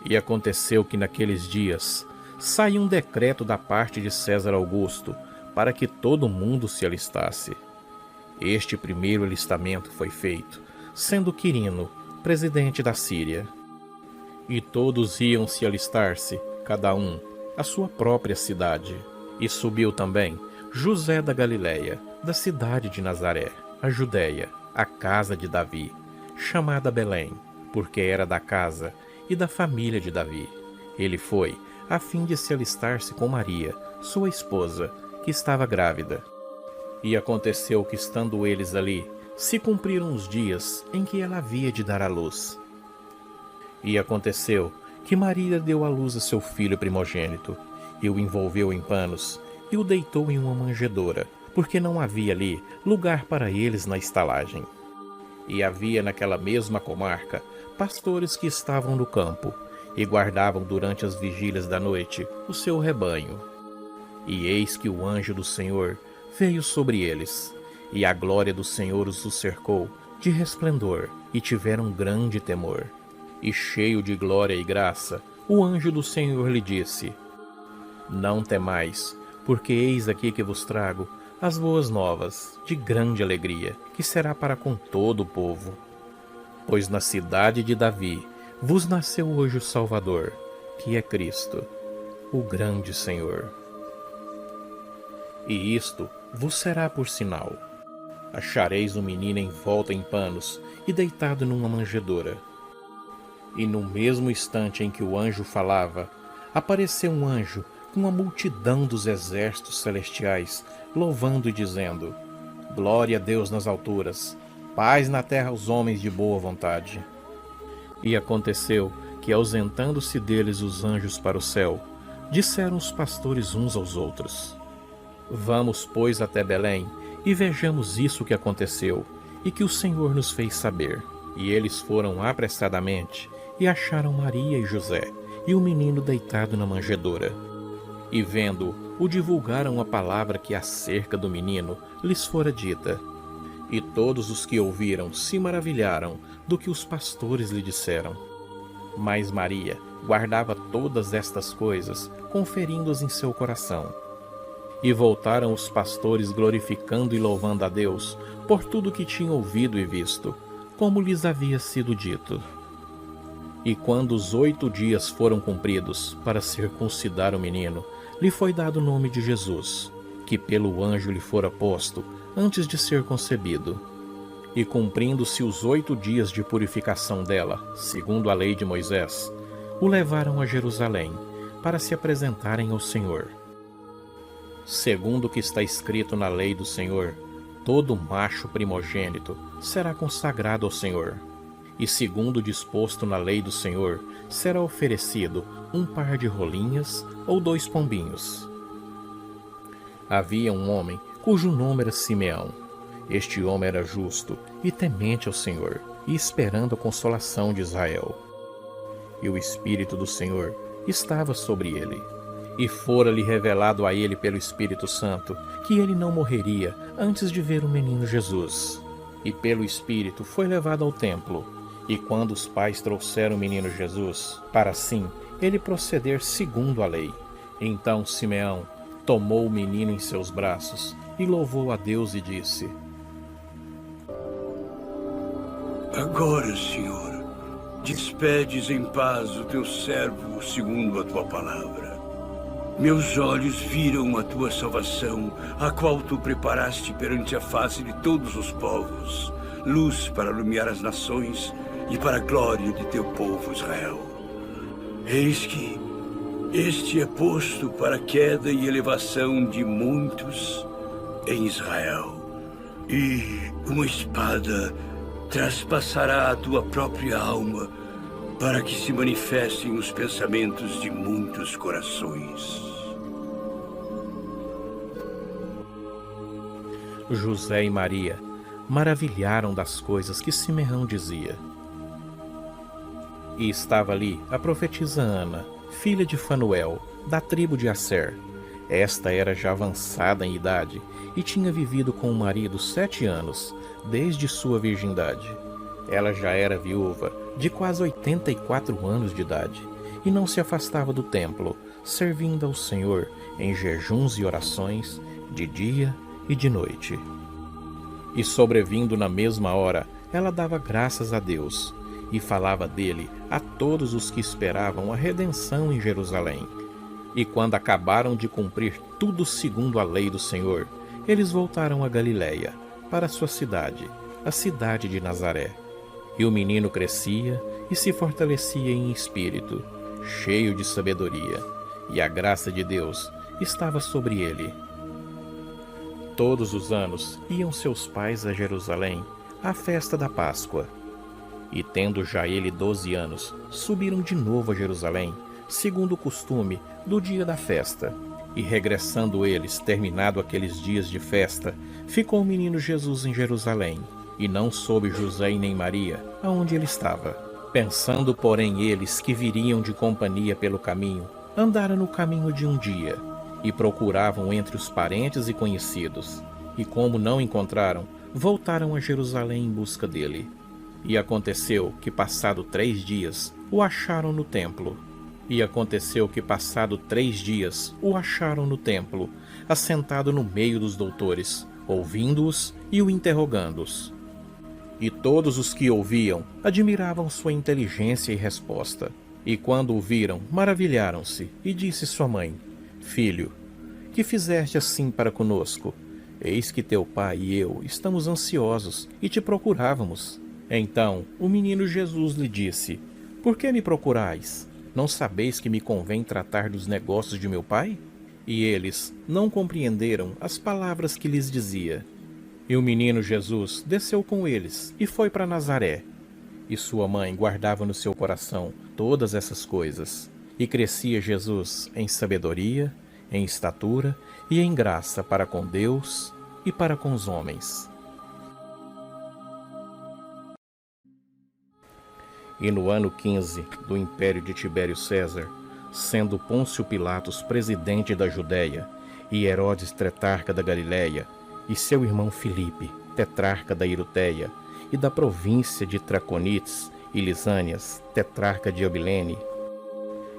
E aconteceu que naqueles dias saiu um decreto da parte de César Augusto para que todo mundo se alistasse. Este primeiro alistamento foi feito, sendo Quirino presidente da Síria. E todos iam se alistar-se, cada um, à sua própria cidade. E subiu também José da Galiléia, da cidade de Nazaré, a Judéia, a casa de Davi, chamada Belém, porque era da casa e da família de Davi. Ele foi, a fim de se alistar-se com Maria, sua esposa, que estava grávida. E aconteceu que, estando eles ali, se cumpriram os dias em que ela havia de dar à luz. E aconteceu que Maria deu à luz a seu filho primogênito, e o envolveu em panos, e o deitou em uma manjedoura, porque não havia ali lugar para eles na estalagem. E havia naquela mesma comarca pastores que estavam no campo, e guardavam durante as vigílias da noite o seu rebanho. E eis que o anjo do Senhor veio sobre eles, e a glória do Senhor os cercou de resplendor, e tiveram grande temor. E cheio de glória e graça, o anjo do Senhor lhe disse: Não temais, porque eis aqui que vos trago as boas novas, de grande alegria, que será para com todo o povo. Pois na cidade de Davi vos nasceu hoje o Salvador, que é Cristo, o grande Senhor. E isto vos será por sinal: achareis um menino envolto em panos e deitado numa manjedoura. E no mesmo instante em que o anjo falava, apareceu um anjo com uma multidão dos exércitos celestiais, louvando e dizendo: Glória a Deus nas alturas, paz na terra aos homens de boa vontade. E aconteceu que, ausentando-se deles os anjos para o céu, disseram os pastores uns aos outros: Vamos, pois, até Belém, e vejamos isso que aconteceu, e que o Senhor nos fez saber. E eles foram apressadamente, e acharam Maria e José, e o menino deitado na manjedoura. E vendo-o, o divulgaram a palavra que acerca do menino lhes fora dita. E todos os que ouviram se maravilharam do que os pastores lhe disseram. Mas Maria guardava todas estas coisas, conferindo-as em seu coração. E voltaram os pastores glorificando e louvando a Deus por tudo que tinham ouvido e visto, como lhes havia sido dito. E quando os 8 dias foram cumpridos para circuncidar o menino, lhe foi dado o nome de Jesus, que pelo anjo lhe fora posto antes de ser concebido. E cumprindo-se os 8 dias de purificação dela, segundo a lei de Moisés, o levaram a Jerusalém, para se apresentarem ao Senhor. Segundo o que está escrito na lei do Senhor, todo macho primogênito será consagrado ao Senhor. E segundo o disposto na lei do Senhor, será oferecido um par de rolinhas ou 2 pombinhos. Havia um homem cujo nome era Simeão. Este homem era justo e temente ao Senhor, e esperando a consolação de Israel. E o Espírito do Senhor estava sobre ele. E fora-lhe revelado a ele pelo Espírito Santo que ele não morreria antes de ver o menino Jesus. E pelo Espírito foi levado ao templo. E quando os pais trouxeram o menino Jesus, para assim ele proceder segundo a lei, então Simeão tomou o menino em seus braços e louvou a Deus e disse: Agora, Senhor, despedes em paz o teu servo segundo a tua palavra. Meus olhos viram a tua salvação, a qual tu preparaste perante a face de todos os povos, luz para iluminar as nações e para a glória de teu povo Israel. Eis que este é posto para a queda e elevação de muitos em Israel, e uma espada traspassará a tua própria alma, para que se manifestem os pensamentos de muitos corações. José e Maria maravilharam das coisas que Simeão dizia. E estava ali a profetisa Ana, filha de Fanuel, da tribo de Asser. Esta era já avançada em idade e tinha vivido com o marido 7 anos, desde sua virgindade. Ela já era viúva, de quase 84 anos de idade, e não se afastava do templo, servindo ao Senhor em jejuns e orações, de dia e de noite. E sobrevindo na mesma hora, ela dava graças a Deus, e falava dele a todos os que esperavam a redenção em Jerusalém. E quando acabaram de cumprir tudo segundo a lei do Senhor, eles voltaram a Galiléia, para sua cidade, a cidade de Nazaré. E o menino crescia e se fortalecia em espírito, cheio de sabedoria, e a graça de Deus estava sobre ele. Todos os anos iam seus pais a Jerusalém à festa da Páscoa. E tendo já ele 12 anos, subiram de novo a Jerusalém, segundo o costume do dia da festa. E regressando eles, terminado aqueles dias de festa, ficou o menino Jesus em Jerusalém, e não soube José e nem Maria aonde ele estava. Pensando, porém, eles que viriam de companhia pelo caminho, andaram no caminho de um dia, e procuravam entre os parentes e conhecidos. E como não encontraram, voltaram a Jerusalém em busca dele. E aconteceu que, passado 3 dias, o acharam no templo. Assentado no meio dos doutores, ouvindo-os e o interrogando-os. E todos os que ouviam admiravam sua inteligência e resposta. E quando o viram, maravilharam-se, e disse sua mãe: Filho, que fizeste assim para conosco? Eis que teu pai e eu estamos ansiosos e te procurávamos. Então o menino Jesus lhe disse: Por que me procurais? Não sabeis que me convém tratar dos negócios de meu pai? E eles não compreenderam as palavras que lhes dizia. E o menino Jesus desceu com eles e foi para Nazaré. E sua mãe guardava no seu coração todas essas coisas. E crescia Jesus em sabedoria, em estatura e em graça para com Deus e para com os homens. E no ano 15 do império de Tibério César, sendo Pôncio Pilatos presidente da Judéia, e Herodes tetrarca da Galiléia, e seu irmão Filipe, tetrarca da Iruteia, e da província de Traconites e Lisânias, tetrarca de Abilene,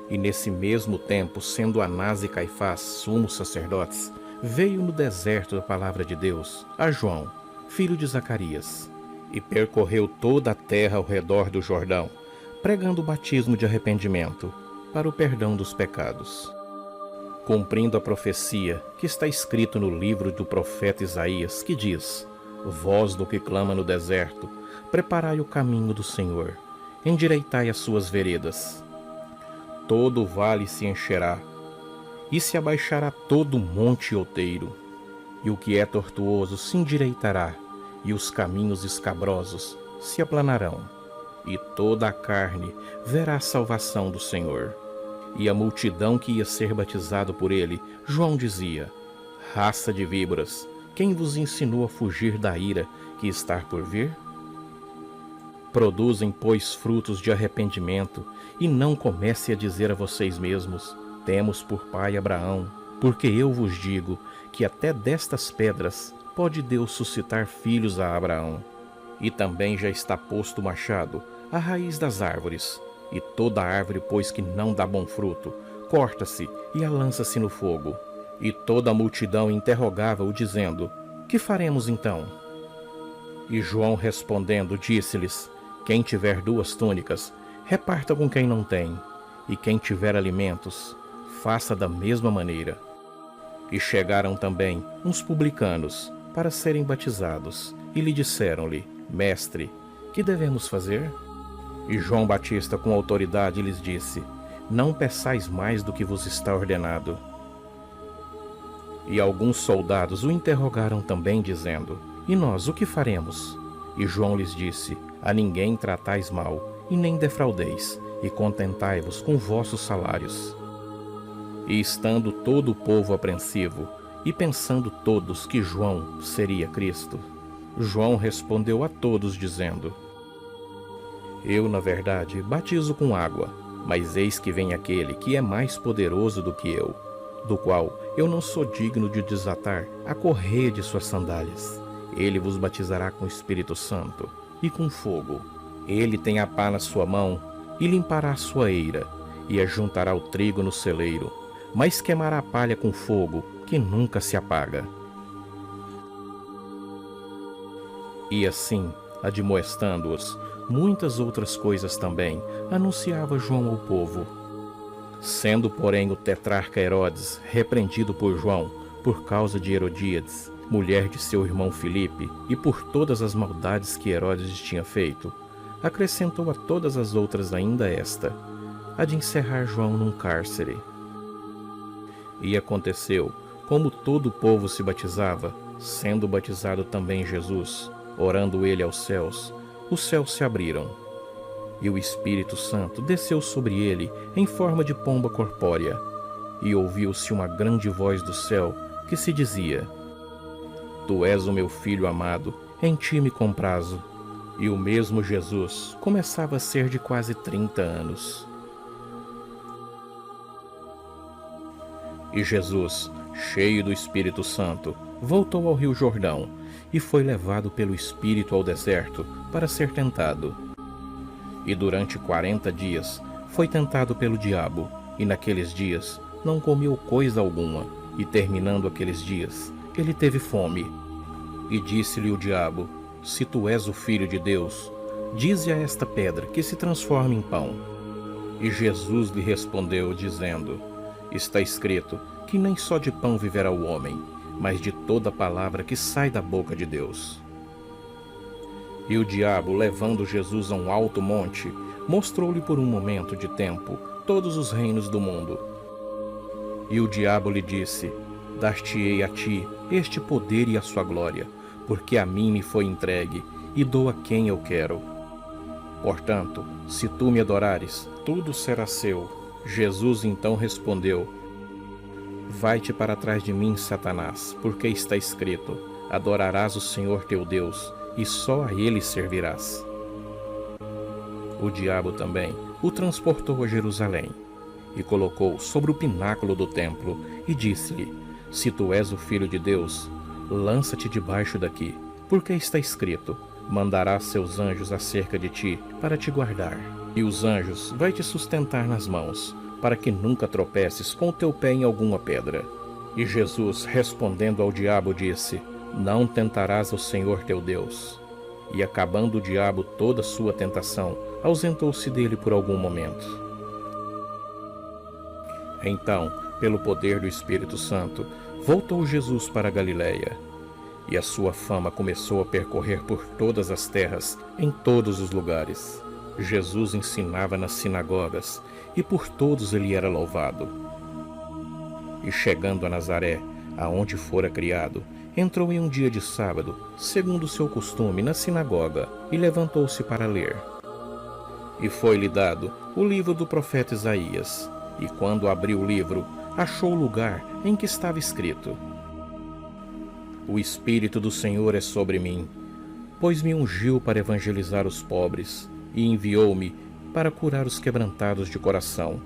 e nesse mesmo tempo, sendo Anás e Caifás sumos sacerdotes, veio no deserto da palavra de Deus a João, filho de Zacarias, e percorreu toda a terra ao redor do Jordão, pregando o batismo de arrependimento para o perdão dos pecados, cumprindo a profecia que está escrito no livro do profeta Isaías, que diz: Voz do que clama no deserto, preparai o caminho do Senhor, endireitai as suas veredas. Todo o vale se encherá, e se abaixará todo o monte outeiro, e o que é tortuoso se endireitará, e os caminhos escabrosos se aplanarão, e toda a carne verá a salvação do Senhor. E a multidão que ia ser batizado por ele, João dizia: Raça de víboras, quem vos ensinou a fugir da ira que está por vir? Produzem, pois, frutos de arrependimento, e não comece a dizer a vocês mesmos: Temos por pai Abraão, porque eu vos digo que até destas pedras pode Deus suscitar filhos a Abraão. E também já está posto o machado à raiz das árvores, e toda árvore, pois que não dá bom fruto, corta-se e a lança-se no fogo. E toda a multidão interrogava-o, dizendo: Que faremos então? E João respondendo disse-lhes: Quem tiver 2 túnicas, reparta com quem não tem, e quem tiver alimentos, faça da mesma maneira. E chegaram também uns publicanos para serem batizados, e lhe disseram-lhe: Mestre, que devemos fazer? E João Batista com autoridade lhes disse: Não peçais mais do que vos está ordenado. E alguns soldados o interrogaram também, dizendo: E nós, o que faremos? E João lhes disse: A ninguém tratais mal, e nem defraudeis, e contentai-vos com vossos salários. E estando todo o povo apreensivo, e pensando todos que João seria Cristo, João respondeu a todos, dizendo: Eu, na verdade, batizo com água, mas eis que vem aquele que é mais poderoso do que eu, do qual eu não sou digno de desatar a correia de suas sandálias. Ele vos batizará com o Espírito Santo e com fogo. Ele tem a pá na sua mão e limpará a sua eira, e ajuntará o trigo no celeiro, mas queimará a palha com fogo, que nunca se apaga. E assim, admoestando-os, muitas outras coisas também, anunciava João ao povo. Sendo, porém, o tetrarca Herodes repreendido por João, por causa de Herodíades, mulher de seu irmão Filipe, e por todas as maldades que Herodes tinha feito, acrescentou a todas as outras ainda esta, a de encerrar João num cárcere. E aconteceu, como todo o povo se batizava, sendo batizado também Jesus, orando ele aos céus, os céus se abriram, e o Espírito Santo desceu sobre ele em forma de pomba corpórea, e ouviu-se uma grande voz do céu que se dizia: Tu és o meu Filho amado, em ti me comprazo. E o mesmo Jesus começava a ser de quase 30 anos. E Jesus, cheio do Espírito Santo, voltou ao Rio Jordão e foi levado pelo Espírito ao deserto para ser tentado. E durante 40 dias foi tentado pelo diabo, e naqueles dias não comeu coisa alguma, e terminando aqueles dias, ele teve fome. E disse-lhe o diabo: Se tu és o Filho de Deus, dize a esta pedra que se transforme em pão. E Jesus lhe respondeu, dizendo: Está escrito que nem só de pão viverá o homem, mas de toda palavra que sai da boca de Deus. E o diabo, levando Jesus a um alto monte, mostrou-lhe por um momento de tempo todos os reinos do mundo. E o diabo lhe disse: Dar-te-ei a ti este poder e a sua glória, porque a mim me foi entregue, e dou a quem eu quero. Portanto, se tu me adorares, tudo será seu. Jesus então respondeu: Vai-te para trás de mim, Satanás, porque está escrito: Adorarás o Senhor teu Deus, e só a ele servirás. O diabo também o transportou a Jerusalém, e colocou sobre o pináculo do templo, e disse-lhe: Se tu és o Filho de Deus, lança-te debaixo daqui, porque está escrito: Mandará seus anjos acerca de ti, para te guardar, e os anjos vai te sustentar nas mãos, para que nunca tropeces com o teu pé em alguma pedra. E Jesus, respondendo ao diabo, disse: Não tentarás o Senhor teu Deus. E acabando o diabo toda a sua tentação, ausentou-se dele por algum momento. Então, pelo poder do Espírito Santo, voltou Jesus para a Galiléia, e a sua fama começou a percorrer por todas as terras, em todos os lugares. Jesus ensinava nas sinagogas, e por todos ele era louvado. E chegando a Nazaré, aonde fora criado, entrou em um dia de sábado, segundo o seu costume, na sinagoga, e levantou-se para ler. E foi-lhe dado o livro do profeta Isaías, e quando abriu o livro, achou o lugar em que estava escrito: O Espírito do Senhor é sobre mim, pois me ungiu para evangelizar os pobres, e enviou-me para curar os quebrantados de coração,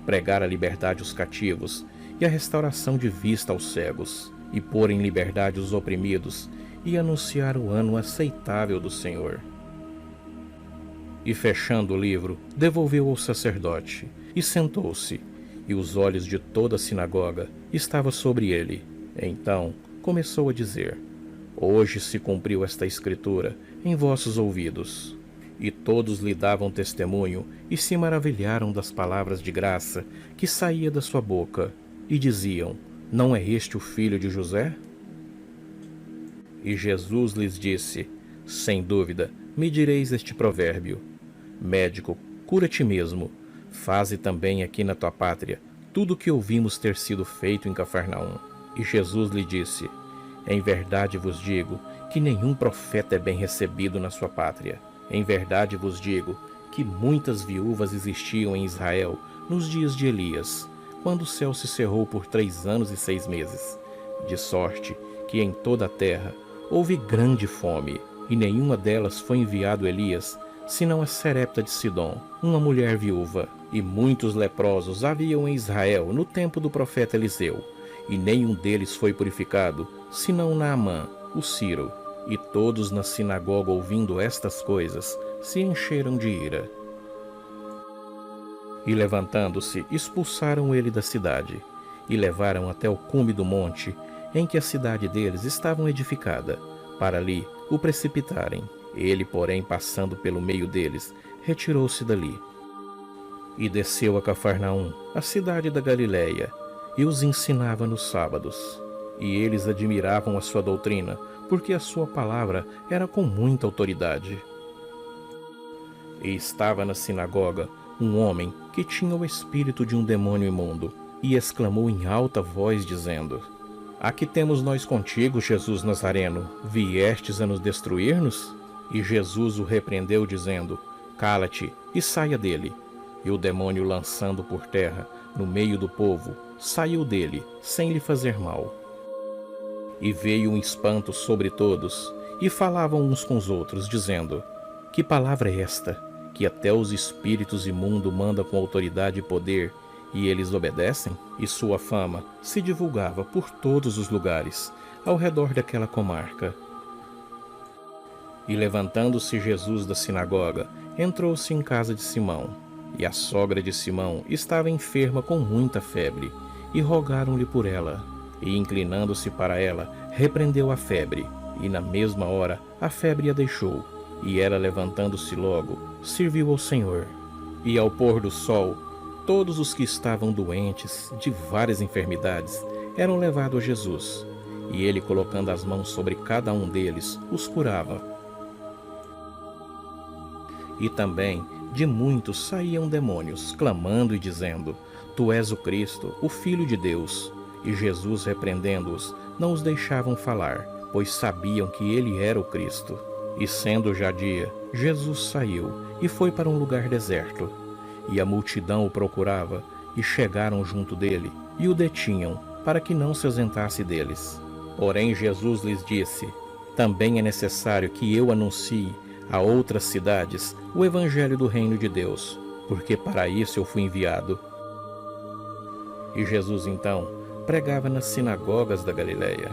pregar a liberdade aos cativos e a restauração de vista aos cegos, e pôr em liberdade os oprimidos, e anunciar o ano aceitável do Senhor. E fechando o livro, devolveu ao sacerdote, e sentou-se, e os olhos de toda a sinagoga estavam sobre ele. Então começou a dizer: Hoje se cumpriu esta escritura em vossos ouvidos. E todos lhe davam testemunho, e se maravilharam das palavras de graça que saía da sua boca, e diziam: Não é este o filho de José? E Jesus lhes disse: Sem dúvida, me direis este provérbio: Médico, cura-te mesmo, faze também aqui na tua pátria tudo o que ouvimos ter sido feito em Cafarnaum. E Jesus lhe disse: Em verdade vos digo que nenhum profeta é bem recebido na sua pátria. Em verdade vos digo que muitas viúvas existiam em Israel nos dias de Elias, quando o céu se cerrou por 3 anos e 6 meses, de sorte que em toda a terra houve grande fome, e nenhuma delas foi enviado Elias, senão a Serepta de Sidom, uma mulher viúva. E muitos leprosos haviam em Israel no tempo do profeta Eliseu, e nenhum deles foi purificado, senão Naamã, o Ciro. E todos na sinagoga, ouvindo estas coisas, se encheram de ira. E levantando-se, expulsaram ele da cidade, e levaram até o cume do monte, em que a cidade deles estava edificada, para ali o precipitarem. Ele, porém, passando pelo meio deles, retirou-se dali. E desceu a Cafarnaum, a cidade da Galiléia, e os ensinava nos sábados. E eles admiravam a sua doutrina, porque a sua palavra era com muita autoridade. E estava na sinagoga um homem que tinha o espírito de um demônio imundo, e exclamou em alta voz, dizendo: "A que temos nós contigo, Jesus Nazareno? Viestes a nos destruir-nos?" E Jesus o repreendeu, dizendo: "Cala-te e saia dele." E o demônio, lançando por terra, no meio do povo, saiu dele, sem lhe fazer mal. E veio um espanto sobre todos, e falavam uns com os outros, dizendo: "Que palavra é esta, que até os espíritos imundos mandam com autoridade e poder, e eles obedecem?" E sua fama se divulgava por todos os lugares, ao redor daquela comarca. E levantando-se Jesus da sinagoga, entrou-se em casa de Simão. E a sogra de Simão estava enferma com muita febre, e rogaram-lhe por ela. E inclinando-se para ela, repreendeu a febre, e na mesma hora a febre a deixou. E ela, levantando-se logo, serviu ao Senhor. E ao pôr do sol, todos os que estavam doentes de várias enfermidades eram levados a Jesus, e ele, colocando as mãos sobre cada um deles, os curava. E também de muitos saíam demônios, clamando e dizendo: "Tu és o Cristo, o Filho de Deus." E Jesus, repreendendo-os, não os deixavam falar, pois sabiam que ele era o Cristo. E sendo já dia, Jesus saiu e foi para um lugar deserto. E a multidão o procurava, e chegaram junto dele, e o detinham, para que não se ausentasse deles. Porém Jesus lhes disse: "Também é necessário que eu anuncie a outras cidades o evangelho do reino de Deus, porque para isso eu fui enviado." E Jesus então pregava nas sinagogas da Galiléia.